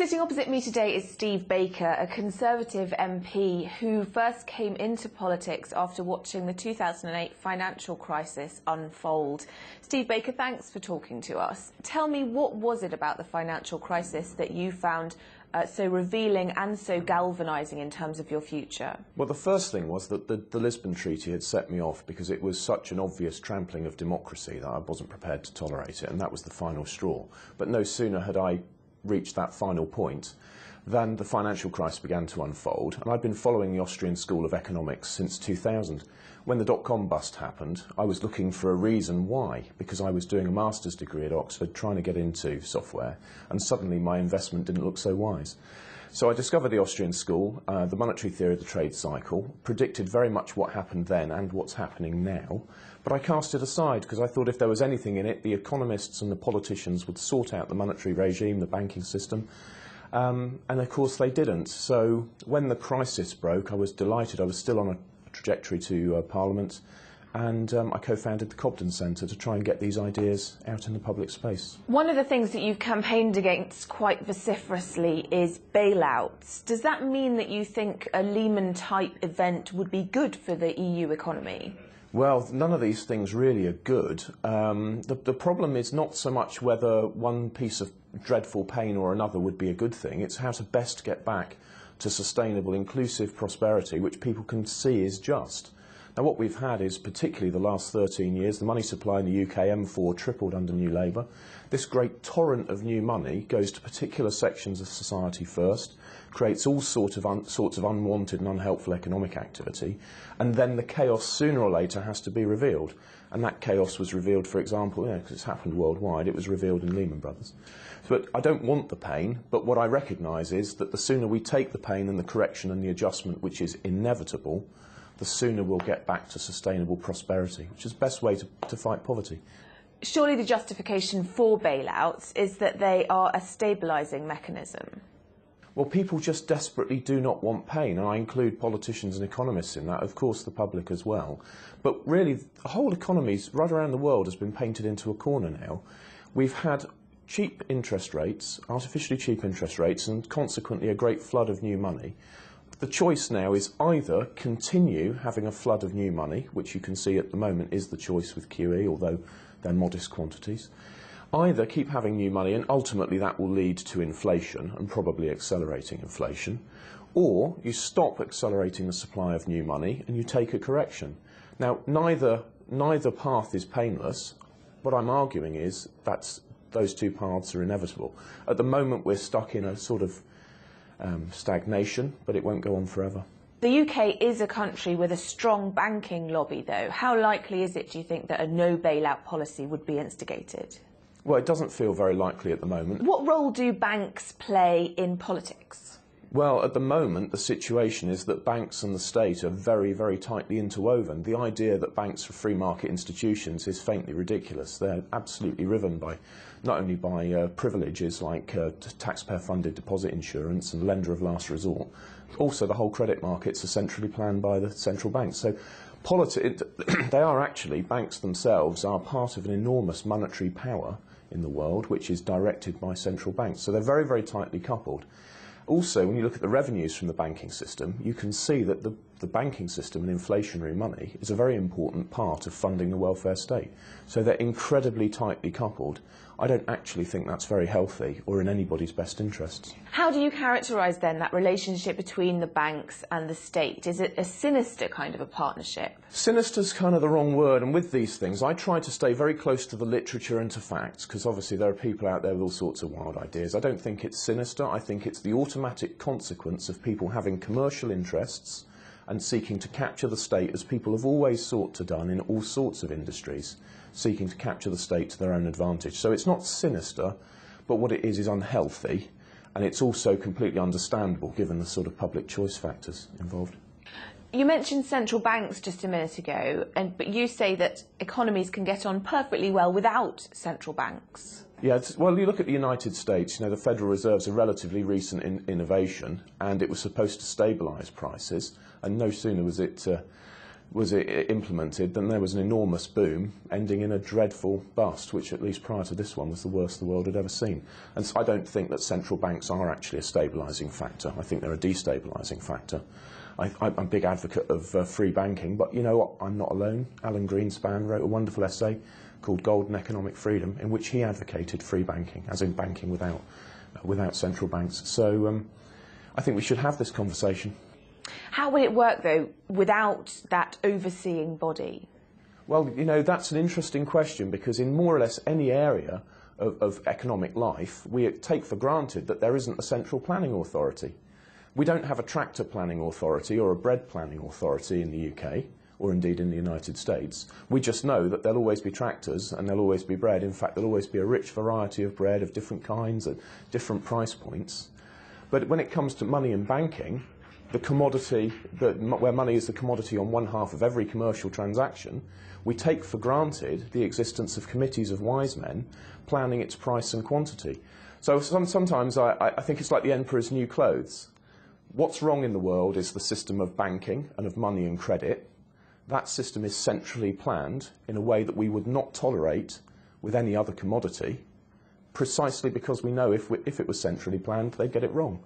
Sitting opposite me today is Steve Baker, a Conservative MP who first came into politics after watching the 2008 financial crisis unfold. Steve Baker, thanks for talking to us. Tell me, what was it about the financial crisis that you found so revealing and so galvanising in terms of your future? Well, the first thing was that the Lisbon Treaty had set me off because it was such an obvious trampling of democracy that I wasn't prepared to tolerate it, and that was the final straw. But no sooner had I reached that final point than the financial crisis began to unfold, and I'd been following the Austrian School of Economics since 2000. When the dot-com bust happened, I was looking for a reason why, because I was doing a master's degree at Oxford trying to get into software, and suddenly my investment didn't look so wise. So I discovered the Austrian School, the monetary theory of the trade cycle, predicted very much what happened then and what's happening now, but I cast it aside because I thought if there was anything in it, the economists and the politicians would sort out the monetary regime, the banking system, and of course they didn't. So when the crisis broke, I was delighted. I was still on a trajectory to Parliament, and I co-founded the Cobden Centre to try and get these ideas out in the public space. One of the things that you've campaigned against quite vociferously is bailouts. Does that mean that you think a Lehman-type event would be good for the EU economy? Well, none of these things really are good. The problem is not so much whether one piece of dreadful pain or another would be a good thing. It's how to best get back to sustainable, inclusive prosperity, which people can see is just. Now, what we've had is, particularly the last 13 years, the money supply in the UK, M4, tripled under New Labour. This great torrent of new money goes to particular sections of society first, creates all sorts of unwanted and unhelpful economic activity, and then the chaos sooner or later has to be revealed. And that chaos was revealed, for example, because it's happened worldwide, it was revealed in Lehman Brothers. But I don't want the pain, but what I recognise is that the sooner we take the pain and the correction and the adjustment, which is inevitable, the sooner we'll get back to sustainable prosperity, which is the best way to fight poverty. Surely the justification for bailouts is that they are a stabilising mechanism. Well, people just desperately do not want pain, and I include politicians and economists in that, of course the public as well. But really, the whole economy right around the world has been painted into a corner now. We've had cheap interest rates, artificially cheap interest rates, and consequently a great flood of new money. The choice now is either continue having a flood of new money, which you can see at the moment is the choice with QE, although they're modest quantities. Either keep having new money, and ultimately that will lead to inflation, and probably accelerating inflation, or you stop accelerating the supply of new money and you take a correction. Now, neither path is painless. What I'm arguing is that those two paths are inevitable. At the moment, we're stuck in a sort of stagnation, but it won't go on forever. The UK is a country with a strong banking lobby, though. How likely is it, do you think, that a no bailout policy would be instigated? Well, it doesn't feel very likely at the moment. What role do banks play in politics? Well, at the moment, the situation is that banks and the state are very, very tightly interwoven. The idea that banks are free market institutions is faintly ridiculous. They're absolutely riven by, not only by privileges like taxpayer-funded deposit insurance and lender of last resort, also the whole credit markets are centrally planned by the central banks. So they are actually, banks themselves are part of an enormous monetary power in the world, which is directed by central banks. So they're very, very tightly coupled. Also, when you look at the revenues from the banking system, you can see that the banking system and inflationary money is a very important part of funding the welfare state. So they're incredibly tightly coupled. I don't actually think that's very healthy or in anybody's best interests. How do you characterise then that relationship between the banks and the state? Is it a sinister kind of a partnership? Sinister's kind of the wrong word, and with these things I try to stay very close to the literature and to facts, because obviously there are people out there with all sorts of wild ideas. I don't think it's sinister. I think it's the automatic consequence of people having commercial interests and seeking to capture the state, as people have always sought to done in all sorts of industries, seeking to capture the state to their own advantage. So it's not sinister, but what it is unhealthy, and it's also completely understandable given the sort of public choice factors involved. You mentioned central banks just a minute ago, but you say that economies can get on perfectly well without central banks. Yeah, well, you look at the United States, the Federal Reserve's a relatively recent innovation, and it was supposed to stabilise prices, and no sooner was it implemented, then there was an enormous boom ending in a dreadful bust, which at least prior to this one was the worst the world had ever seen. And so I don't think that central banks are actually a stabilising factor. I think they're a destabilising factor. I'm a big advocate of free banking, but you know what? I'm not alone. Alan Greenspan wrote a wonderful essay called Golden Economic Freedom, in which he advocated free banking, as in banking without central banks. So I think we should have this conversation. How would it work, though, without that overseeing body? Well, you know, that's an interesting question, because in more or less any area of economic life, we take for granted that there isn't a central planning authority. We don't have a tractor planning authority or a bread planning authority in the UK, or indeed in the United States. We just know that there'll always be tractors and there'll always be bread. In fact, there'll always be a rich variety of bread of different kinds at different price points. But when it comes to money and banking, the commodity, where money is the commodity on one half of every commercial transaction, we take for granted the existence of committees of wise men planning its price and quantity. So sometimes I think it's like the emperor's new clothes. What's wrong in the world is the system of banking and of money and credit. That system is centrally planned in a way that we would not tolerate with any other commodity, precisely because we know if it was centrally planned, they'd get it wrong.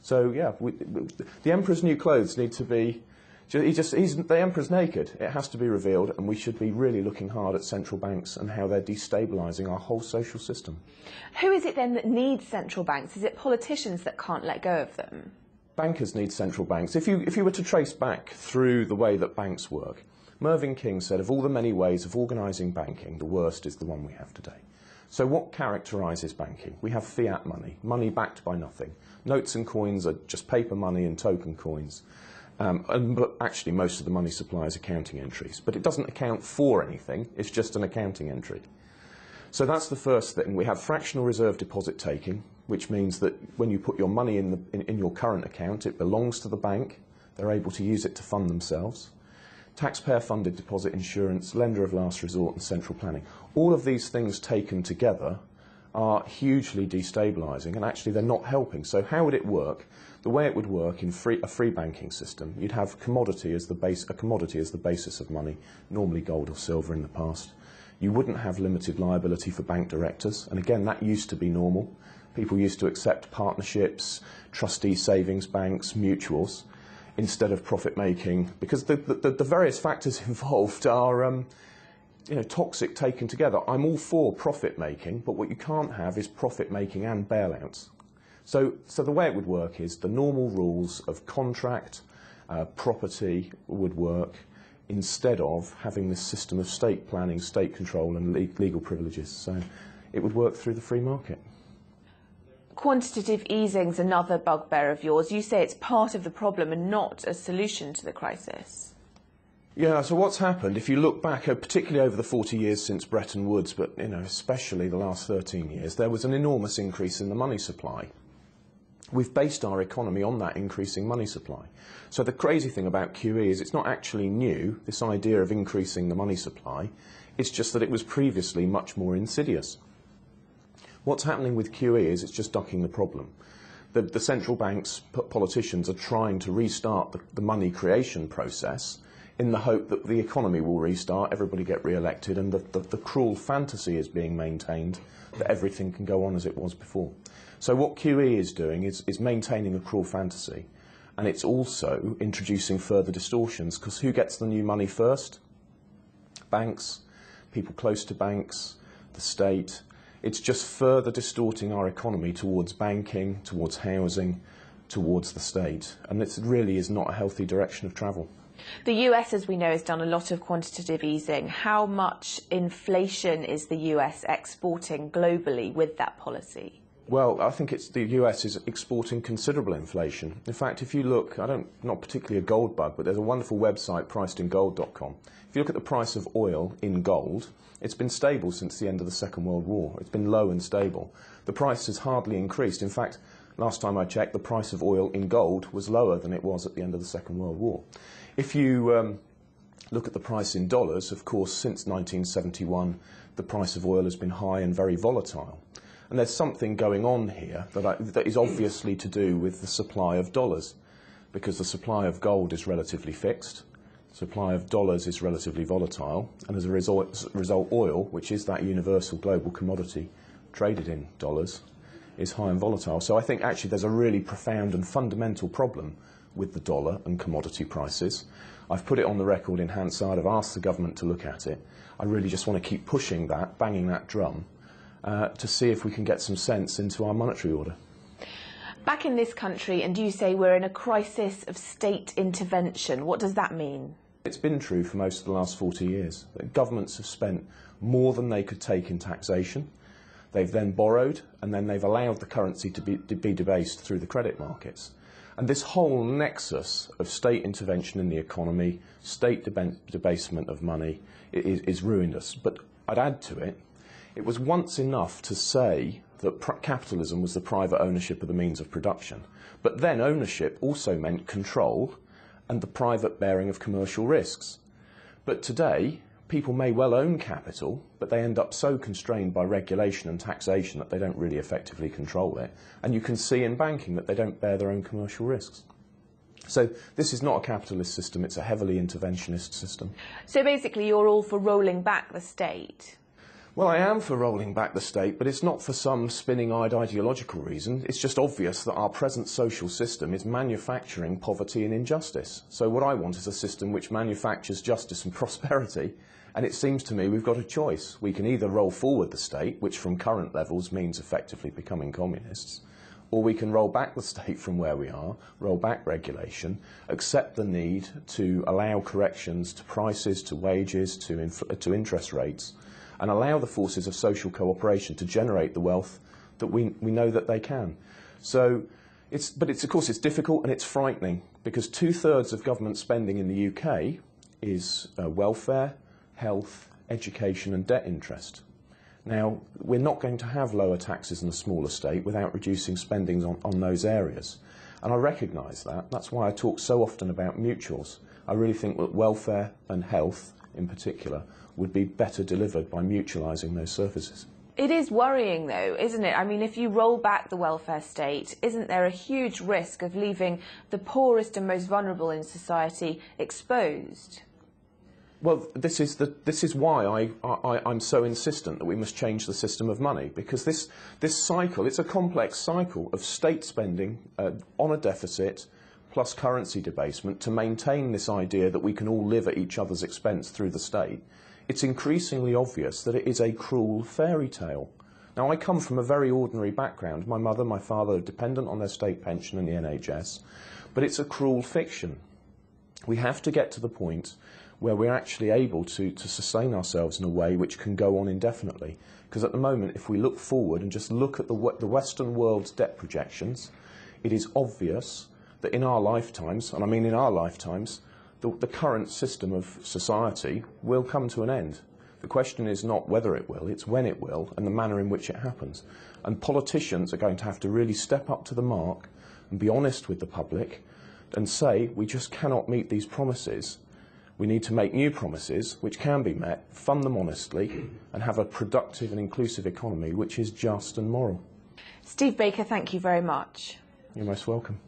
So yeah, the emperor's new clothes need to be, the emperor's naked. It has to be revealed, and we should be really looking hard at central banks and how they're destabilising our whole social system. Who is it then that needs central banks? Is it politicians that can't let go of them? Bankers need central banks. If you were to trace back through the way that banks work, Mervyn King said of all the many ways of organising banking, the worst is the one we have today. So what characterises banking? We have fiat money, money backed by nothing. Notes and coins are just paper money and token coins. But actually most of the money supply is accounting entries. But it doesn't account for anything, it's just an accounting entry. So that's the first thing. We have fractional reserve deposit taking, which means that when you put your money in your current account, it belongs to the bank. They're able to use it to fund themselves. Taxpayer-funded deposit insurance, lender of last resort, and central planning. All of these things taken together are hugely destabilising, and actually they're not helping. So how would it work? The way it would work in a free banking system, you'd have a commodity as the basis of money, normally gold or silver in the past. You wouldn't have limited liability for bank directors, and again, that used to be normal. People used to accept partnerships, trustee savings banks, mutuals, instead of profit-making, because the various factors involved are toxic taken together. I'm all for profit-making, but what you can't have is profit-making and bailouts. So the way it would work is the normal rules of contract, property would work, instead of having this system of state planning, state control and legal privileges. So it would work through the free market. Quantitative easing is another bugbear of yours. You say it's part of the problem and not a solution to the crisis. Yeah, so what's happened, if you look back, particularly over the 40 years since Bretton Woods, but especially the last 13 years, there was an enormous increase in the money supply. We've based our economy on that increasing money supply. So the crazy thing about QE is it's not actually new, this idea of increasing the money supply. It's just that it was previously much more insidious. What's happening with QE is it's just ducking the problem. The central banks, politicians are trying to restart the money creation process in the hope that the economy will restart, everybody get re-elected, and the cruel fantasy is being maintained that everything can go on as it was before. So what QE is doing is maintaining a cruel fantasy, and it's also introducing further distortions, because who gets the new money first? Banks, people close to banks, the state. It's just further distorting our economy towards banking, towards housing, towards the state, and it really is not a healthy direction of travel. The US, as we know, has done a lot of quantitative easing. How much inflation is the US exporting globally with that policy? Well, I think the US is exporting considerable inflation. In fact, if you look, not particularly a gold bug, but there's a wonderful website, pricedingold.com. If you look at the price of oil in gold, it's been stable since the end of the Second World War. It's been low and stable. The price has hardly increased. In fact, last time I checked, the price of oil in gold was lower than it was at the end of the Second World War. If you look at the price in dollars, of course, since 1971, the price of oil has been high and very volatile. And there's something going on here that is obviously to do with the supply of dollars, because the supply of gold is relatively fixed. supply of dollars is relatively volatile, and as a result oil, which is that universal global commodity traded in dollars, is high and volatile. So I think actually there's a really profound and fundamental problem with the dollar and commodity prices. I've put it on the record in Hansard, I've asked the government to look at it. I really just want to keep pushing that, banging that drum, to see if we can get some sense into our monetary order. Back in this country, and you say we're in a crisis of state intervention. What does that mean? It's been true for most of the last 40 years. That governments have spent more than they could take in taxation. They've then borrowed, and then they've allowed the currency to be debased through the credit markets. And this whole nexus of state intervention in the economy, state debasement of money, is ruined us. But I'd add to it, it was once enough to say that capitalism was the private ownership of the means of production. But then ownership also meant control and the private bearing of commercial risks. But today, people may well own capital, but they end up so constrained by regulation and taxation that they don't really effectively control it. And you can see in banking that they don't bear their own commercial risks. So this is not a capitalist system, it's a heavily interventionist system. So basically you're all for rolling back the state? Well, I am for rolling back the state, but it's not for some spinning-eyed ideological reason. It's just obvious that our present social system is manufacturing poverty and injustice. So what I want is a system which manufactures justice and prosperity, and it seems to me we've got a choice. We can either roll forward the state, which from current levels means effectively becoming communists, or we can roll back the state from where we are, roll back regulation, accept the need to allow corrections to prices, to wages, to interest rates, and allow the forces of social cooperation to generate the wealth that we know that they can. So, of course it's difficult and it's frightening, because 2/3 of government spending in the UK is welfare, health, education and debt interest. Now, we're not going to have lower taxes in a smaller state without reducing spending on those areas. And I recognise that. That's why I talk so often about mutuals. I really think that welfare and health, in particular, would be better delivered by mutualising those services. It is worrying though, isn't it? I mean, if you roll back the welfare state, isn't there a huge risk of leaving the poorest and most vulnerable in society exposed? Well, this is why I'm so insistent that we must change the system of money, because this cycle, it's a complex cycle of state spending on a deficit plus currency debasement to maintain this idea that we can all live at each other's expense through the state. It's increasingly obvious that it is a cruel fairy tale. Now, I come from a very ordinary background. My mother, my father are dependent on their state pension and the NHS, but it's a cruel fiction. We have to get to the point where we're actually able to sustain ourselves in a way which can go on indefinitely. Because at the moment, if we look forward and just look at the Western world's debt projections, it is obvious that in our lifetimes, and I mean in our lifetimes, the current system of society will come to an end. The question is not whether it will, it's when it will and the manner in which it happens. And politicians are going to have to really step up to the mark and be honest with the public and say, we just cannot meet these promises. We need to make new promises which can be met, fund them honestly, and have a productive and inclusive economy which is just and moral. Steve Baker, thank you very much. You're most welcome.